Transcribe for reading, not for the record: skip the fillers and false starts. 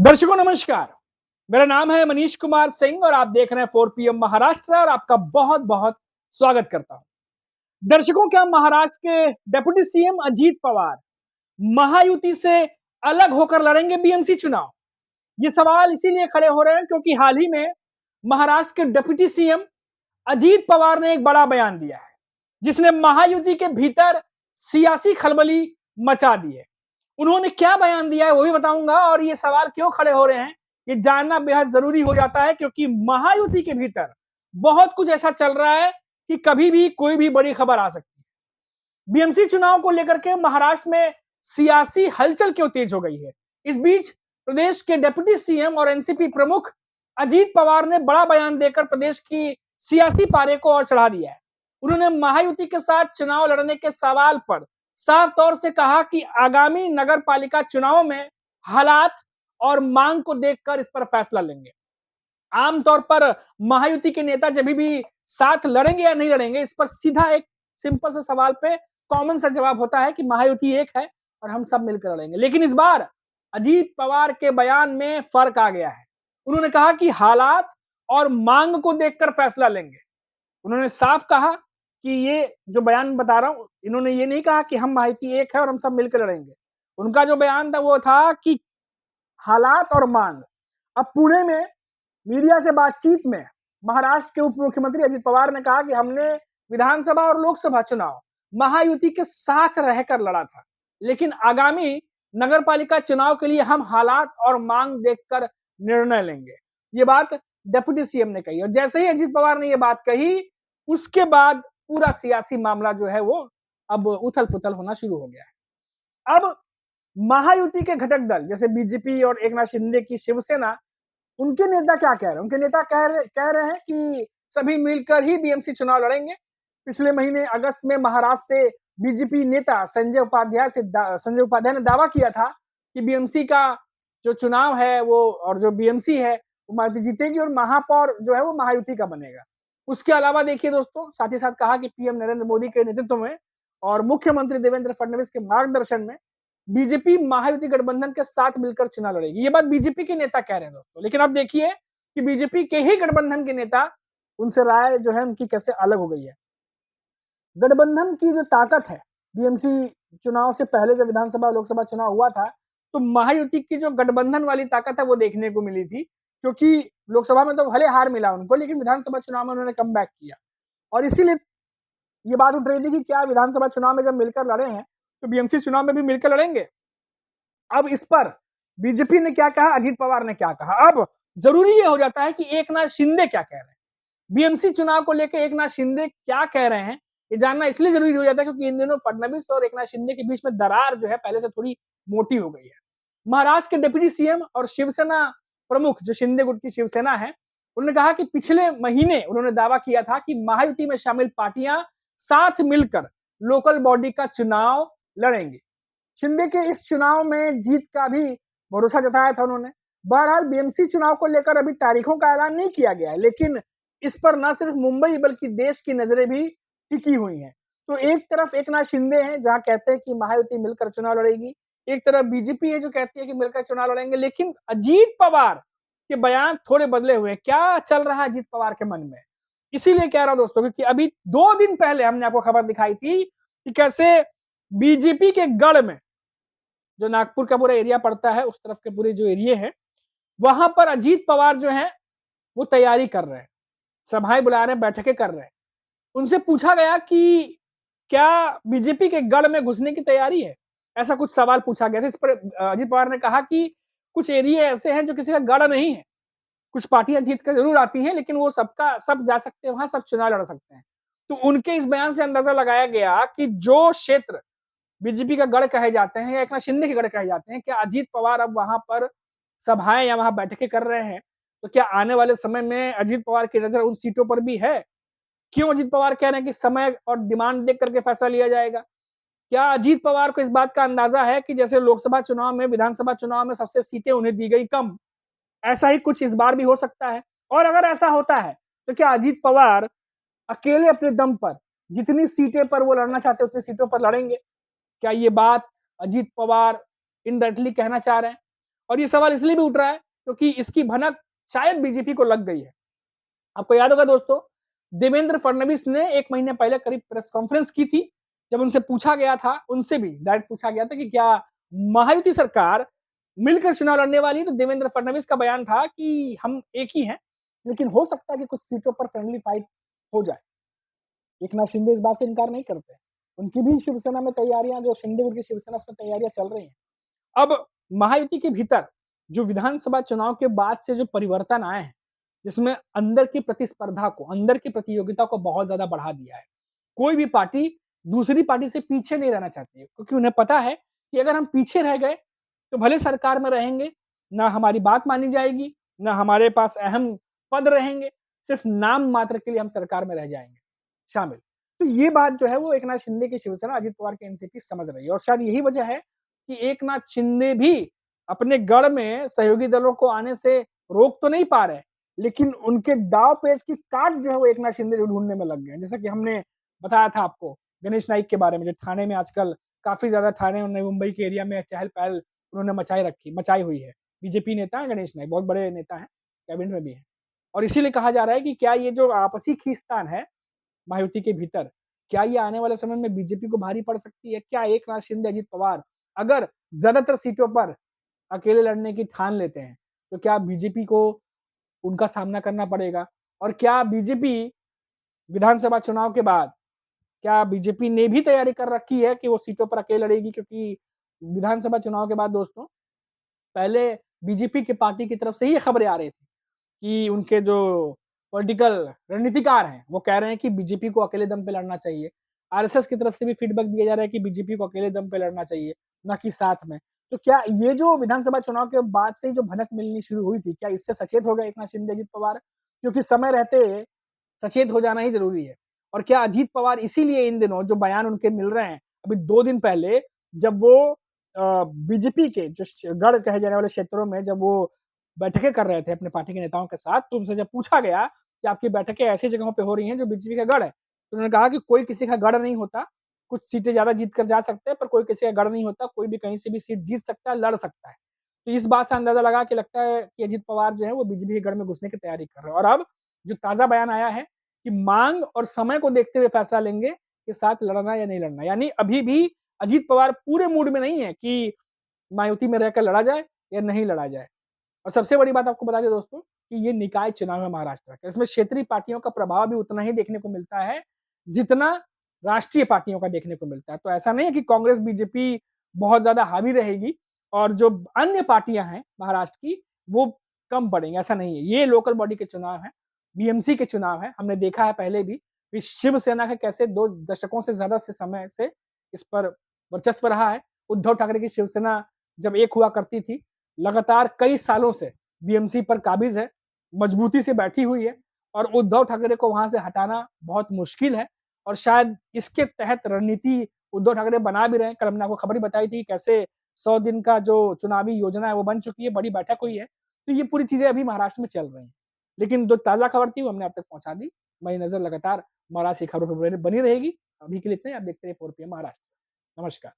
दर्शकों नमस्कार। मेरा नाम है मनीष कुमार सिंह और आप देख रहे हैं 4 पीएम महाराष्ट्र और आपका बहुत बहुत स्वागत करता हूं। दर्शकों, क्या महाराष्ट्र के डेप्यूटी सीएम अजीत पवार महायुति से अलग होकर लड़ेंगे बीएमसी चुनाव? ये सवाल इसीलिए खड़े हो रहे हैं क्योंकि हाल ही में महाराष्ट्र के डेप्यूटी सीएम अजीत पवार ने एक बड़ा बयान दिया है जिसने महायुति के भीतर सियासी खलबली मचा दी है। उन्होंने क्या बयान दिया है वो भी बताऊंगा और ये सवाल क्यों खड़े हो रहे हैं ये जानना बेहद जरूरी हो जाता है क्योंकि महायुति के भीतर बहुत कुछ ऐसा चल रहा है कि कभी भी कोई भी बड़ी खबर आ सकती है। बीएमसी चुनाव को लेकर के महाराष्ट्र में सियासी हलचल क्यों तेज हो गई है? इस बीच प्रदेश के डिप्टी सीएम और एनसीपी प्रमुख अजीत पवार ने बड़ा बयान देकर प्रदेश की सियासी पारे को और चढ़ा दिया है। उन्होंने महायुति के साथ चुनाव लड़ने के सवाल पर साफ तौर से कहा कि आगामी नगर पालिका चुनाव में हालात और मांग को देखकर इस पर फैसला लेंगे। आमतौर पर महायुति के नेता जब भी साथ लड़ेंगे या नहीं लड़ेंगे, इस पर सीधा एक सिंपल से सवाल पे कॉमन सा जवाब होता है कि महायुति एक है और हम सब मिलकर लड़ेंगे। लेकिन इस बार अजीत पवार के बयान में फर्क आ गया है। उन्होंने कहा कि हालात और मांग को देखकर फैसला लेंगे। उन्होंने साफ कहा कि ये जो बयान बता रहा हूं, इन्होंने ये नहीं कहा कि हम महायुति एक है और हम सब मिलकर लड़ेंगे। उनका जो बयान था वो था कि हालात और मांग। अब पुणे में मीडिया से बातचीत में महाराष्ट्र के उप मुख्यमंत्री अजित पवार ने कहा कि हमने विधानसभा और लोकसभा चुनाव महायुति के साथ रहकर लड़ा था, लेकिन आगामी नगर पालिका चुनाव के लिए हम हालात और मांग देखकर निर्णय लेंगे। ये बात डिप्टी सीएम ने कही और जैसे ही अजित पवार ने ये बात कही उसके बाद पूरा सियासी मामला जो है वो अब उथल पुथल होना शुरू हो गया है। अब महायुति के घटक दल जैसे बीजेपी और एकनाथ शिंदे की शिवसेना, उनके नेता क्या कह रहे हैं? उनके नेता कह रहे हैं कि सभी मिलकर ही बीएमसी चुनाव लड़ेंगे। पिछले महीने अगस्त में महाराष्ट्र से बीजेपी नेता संजय उपाध्याय ने दावा किया था कि बीएमसी का जो चुनाव है वो और जो बीएमसी है वो महायुति जीतेगी और महापौर जो है वो महायुति का बनेगा। उसके अलावा देखिए दोस्तों, साथ ही साथ कहा कि पीएम नरेंद्र मोदी के नेतृत्व में और मुख्यमंत्री देवेंद्र फडणवीस के मार्गदर्शन में बीजेपी महायुति गठबंधन के साथ मिलकर चुनाव लड़ेगी। ये बात बीजेपी के नेता कह रहे हैं दोस्तों, लेकिन अब देखिए कि बीजेपी के ही गठबंधन के नेता उनसे राय जो है उनकी कैसे अलग हो गई है। गठबंधन की जो ताकत है, बीएमसी चुनाव से पहले जब विधानसभा लोकसभा चुनाव हुआ था तो महायुति की जो गठबंधन वाली ताकत है वो देखने को मिली थी, क्योंकि लोकसभा में तो भले हार मिला उनको, लेकिन विधानसभा चुनाव में उन्होंने कम बैक किया और इसीलिए ये बात उठ रही थी कि क्या विधानसभा चुनाव में जब मिलकर लड़े हैं तो बीएमसी चुनाव में भी मिलकर लड़ेंगे। अब इस पर बीजेपी ने क्या कहा, अजीत पवार ने क्या कहा। अब जरूरी ये हो जाता है कि एकनाथ शिंदे क्या कह रहे हैं। बीएमसी चुनाव को लेकर एकनाथ शिंदे क्या कह रहे हैं ये जानना इसलिए जरूरी हो जाता है क्योंकि इन दिनों फडणवीस और एकनाथ शिंदे के बीच में दरार जो है पहले से थोड़ी मोटी हो गई है। महाराष्ट्र के डिप्टी सीएम और शिवसेना प्रमुख जो शिंदे गुट की शिवसेना है, उन्होंने कहा कि पिछले महीने उन्होंने दावा किया था कि महायुति में शामिल पार्टियां साथ मिलकर लोकल बॉडी का चुनाव लड़ेंगे। शिंदे के इस चुनाव में जीत का भी भरोसा जताया था उन्होंने। बहरहाल बीएमसी चुनाव को लेकर अभी तारीखों का ऐलान नहीं किया गया है, लेकिन इस पर न सिर्फ मुंबई बल्कि देश की नजरें भी टिकी हुई हैं। तो एक तरफ एकनाथ शिंदे हैं जहां कहते हैं कि महायुति मिलकर चुनाव लड़ेगी, एक तरफ बीजेपी है जो कहती है कि मिलकर चुनाव लड़ेंगे। लेकिन अजीत पवार के बयान थोड़े बदले हुए। क्या चल रहा है अजीत पवार के मन में, इसीलिए कह रहा हूं दोस्तों क्योंकि अभी 2 दिन पहले हमने आपको खबर दिखाई थी कि कैसे बीजेपी के गढ़ में, जो नागपुर का पूरा एरिया पड़ता है उस तरफ के पूरे जो एरिया है, वहां पर अजीत पवार जो है वो तैयारी कर रहे हैं, सभाएं बुला रहे हैं, बैठकें कर रहे हैं। उनसे पूछा गया कि क्या बीजेपी के गढ़ में घुसने की तैयारी है, ऐसा कुछ सवाल पूछा गया था। इस पर अजीत पवार ने कहा कि कुछ एरिया ऐसे हैं जो किसी का गढ़ नहीं है, कुछ पार्टियां जीत कर जरूर आती हैं लेकिन वो सबका सब जा सकते हैं वहां, सब चुनाव लड़ सकते हैं। तो उनके इस बयान से अंदाजा लगाया गया कि जो क्षेत्र बीजेपी का गढ़ कहे जाते हैं या एकनाथ शिंदे के गढ़ कहे जाते हैं, क्या अजीत पवार अब वहां पर सभाएं या वहां बैठकें कर रहे हैं, तो क्या आने वाले समय में अजीत पवार की नजर उन सीटों पर भी है? क्यों अजीत पवार कह रहे हैं कि समय और डिमांड देख करके फैसला लिया जाएगा? क्या अजीत पवार को इस बात का अंदाजा है कि जैसे लोकसभा चुनाव में, विधानसभा चुनाव में सबसे सीटें उन्हें दी गई कम, ऐसा ही कुछ इस बार भी हो सकता है? और अगर ऐसा होता है तो क्या अजीत पवार अकेले अपने दम पर जितनी सीटें पर वो लड़ना चाहते हैं उतनी सीटों पर लड़ेंगे? क्या ये बात अजीत पवार इनडायरेक्टली कहना चाह रहे हैं? और ये सवाल इसलिए भी उठ रहा है क्योंकि इसकी भनक शायद बीजेपी को लग गई है। आपको याद होगा दोस्तों, देवेंद्र फडणवीस ने 1 महीने पहले करीब प्रेस कॉन्फ्रेंस की थी, जब उनसे पूछा गया था, उनसे भी डायरेक्ट पूछा गया था कि क्या महायुति सरकार मिलकर चुनाव लड़ने वाली है? तो देवेंद्र फडणवीस का बयान था कि हम एक ही हैं, लेकिन हो सकता है कि कुछ सीटों पर फ्रेंडली फाइट हो जाए। एकनाथ शिंदे इस बात से इनकार नहीं करते। उनकी भी शिवसेना में तैयारियां, जो शिंदे गुट की शिवसेना, उसमें तैयारियां चल रही हैं। अब महायुति के भीतर जो विधानसभा चुनाव के बाद से जो परिवर्तन आए हैं, जिसमें अंदर की प्रतिस्पर्धा को, अंदर की प्रतियोगिता को बहुत ज्यादा बढ़ा दिया है। कोई भी पार्टी दूसरी पार्टी से पीछे नहीं रहना चाहती है, क्योंकि उन्हें पता है कि अगर हम पीछे रह गए तो भले सरकार में रहेंगे, ना हमारी बात मानी जाएगी, ना हमारे पास अहम पद रहेंगे, सिर्फ नाम मात्र के लिए हम सरकार में रह जाएंगे शामिल। तो ये बात जो है वो एकनाथ शिंदे की शिवसेना, अजित पवार की एनसीपी समझ रही है, और शायद यही वजह है कि एकनाथ शिंदे भी अपने गढ़ में सहयोगी दलों को आने से रोक तो नहीं पा रहे, लेकिन उनके दाव पेच की काट जो है वो एकनाथ शिंदे जो ढूंढने में लग गए। जैसा कि हमने बताया था आपको गणेश नाइक के बारे में, जो थाने में आजकल काफी ज्यादा, थाने और नई मुंबई के एरिया में चहल पहल उन्होंने मचाई हुई है। बीजेपी नेता है गणेश नाइक, बहुत बड़े नेता है, कैबिनेट में भी है। और इसीलिए कहा जा रहा है कि क्या ये जो आपसी खींचतान है महायुति के भीतर, क्या ये आने वाले समय में बीजेपी को भारी पड़ सकती है? क्या एकनाथ शिंदे, अजित पवार अगर ज्यादातर सीटों पर अकेले लड़ने की ठान लेते हैं, तो क्या बीजेपी को उनका सामना करना पड़ेगा? और क्या बीजेपी विधानसभा चुनाव के बाद, क्या बीजेपी ने भी तैयारी कर रखी है कि वो सीटों पर अकेले लड़ेगी? क्योंकि विधानसभा चुनाव के बाद दोस्तों, पहले बीजेपी की पार्टी की तरफ से ही ये खबरें आ रही थी कि उनके जो पॉलिटिकल रणनीतिकार हैं, वो कह रहे हैं कि बीजेपी को अकेले दम पे लड़ना चाहिए। आरएसएस की तरफ से भी फीडबैक दिया जा रहा है कि बीजेपी को अकेले दम पे लड़ना चाहिए, ना कि साथ में। तो क्या ये जो विधानसभा चुनाव के बाद से जो भनक मिलनी शुरू हुई थी, क्या इससे सचेत हो गए एकनाथ शिंदे, अजित पवार? क्योंकि समय रहते सचेत हो जाना ही जरूरी है। और क्या अजीत पवार इसीलिए इन दिनों जो बयान उनके मिल रहे हैं, अभी 2 दिन पहले जब वो बीजेपी के जो गढ़ कहे जाने वाले क्षेत्रों में जब वो बैठकें कर रहे थे अपने पार्टी के नेताओं के साथ, तो उनसे जब पूछा गया कि आपकी बैठकें ऐसी जगहों पे हो रही हैं जो बीजेपी का गढ़ है, तो उन्होंने कहा कि कोई किसी का गढ़ नहीं होता, कुछ सीटें ज्यादा जीत कर जा सकते हैं, पर कोई किसी का गढ़ नहीं होता, कोई भी कहीं से भी सीट जीत सकता है, लड़ सकता है। तो इस बात से अंदाजा लगा कि लगता है कि अजित पवार जो है वो बीजेपी के गढ़ में घुसने की तैयारी कर रहे हैं। और अब जो ताजा बयान आया है कि मांग और समय को देखते हुए फैसला लेंगे कि साथ लड़ना या नहीं लड़ना। यानी अभी भी अजीत पवार पूरे मूड में नहीं है कि मायावती में रहकर लड़ा जाए या नहीं लड़ा जाए। और सबसे बड़ी बात आपको बता दें दोस्तों कि ये निकाय चुनाव है महाराष्ट्र का, इसमें क्षेत्रीय पार्टियों का प्रभाव भी उतना ही देखने को मिलता है जितना राष्ट्रीय पार्टियों का देखने को मिलता है। तो ऐसा नहीं है कि कांग्रेस बीजेपी बहुत ज्यादा हावी रहेगी और जो अन्य पार्टियां हैं महाराष्ट्र की वो कम पड़ेंगी, ऐसा नहीं है। ये लोकल बॉडी के चुनाव है, बीएमसी के चुनाव है। हमने देखा है पहले भी कि शिवसेना का कैसे 2 दशकों से ज्यादा से समय से इस पर वर्चस्व रहा है। उद्धव ठाकरे की शिवसेना जब एक हुआ करती थी, लगातार कई सालों से बीएमसी पर काबिज है, मजबूती से बैठी हुई है, और उद्धव ठाकरे को वहां से हटाना बहुत मुश्किल है। और शायद इसके तहत रणनीति उद्धव ठाकरे बना भी रहे हैं। कल हमने आपको खबर ही बताई थी कैसे 100 दिन का जो चुनावी योजना है वो बन चुकी है, बड़ी बैठक हुई है। तो ये पूरी चीजें अभी महाराष्ट्र में चल रही हैं। लेकिन जो ताजा खबर थी वो हमने आप तक पहुंचा दी। हमारी नजर लगातार महाराष्ट्र की खबरों पर बनी रहेगी। अभी के लिए इतना ही। आप देखते रहिए 4 PM महाराष्ट्र। नमस्कार।